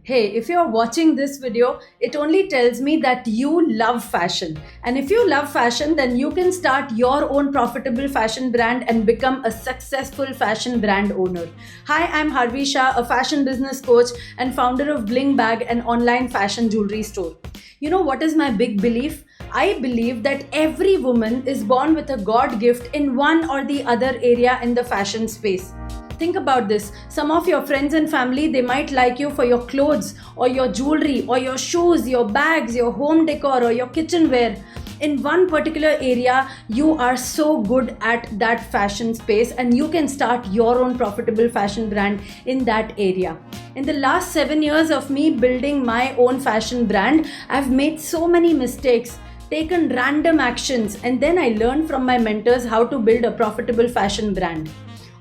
Hey, if you're watching this video, it only tells me that you love fashion. And if you love fashion, then you can start your own profitable fashion brand and become a successful fashion brand owner. Hi, I'm Harvi Shah, a fashion business coach and founder of Bling Bag, an online fashion jewelry store. You know what is my big belief? I believe that every woman is born with a God gift in one or the other area in the fashion space. Think about this. Some of your friends and family, they might like you for your clothes or your jewelry or your shoes, your bags, your home decor or your kitchenware. In one particular area, you are so good at that fashion space and you can start your own profitable fashion brand in that area. In the last 7 years of me building my own fashion brand, I've made so many mistakes, taken random actions, and then I learned from my mentors how to build a profitable fashion brand.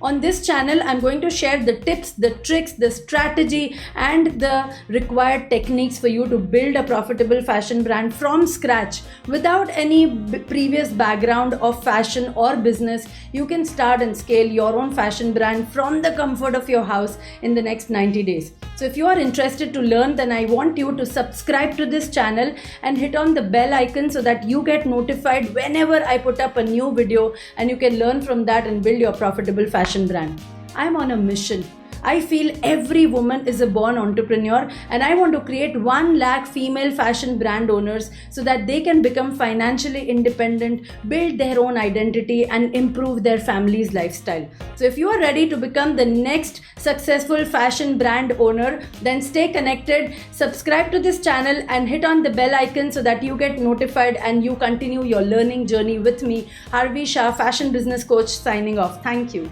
On this channel, I'm going to share the tips, the tricks, the strategy, and the required techniques for you to build a profitable fashion brand from scratch without any previous background of fashion or business. You can start and scale your own fashion brand from the comfort of your house in the next 90 days. So if you are interested to learn, then I want you to subscribe to this channel and hit on the bell icon so that you get notified whenever I put up a new video and you can learn from that and build your profitable fashion brand. I'm on a mission. I feel every woman is a born entrepreneur and I want to create 1 lakh female fashion brand owners so that they can become financially independent, build their own identity and improve their family's lifestyle. So if you are ready to become the next successful fashion brand owner, then stay connected, subscribe to this channel and hit on the bell icon so that you get notified and you continue your learning journey with me, Harvi Shah, fashion business coach, signing off. Thank you.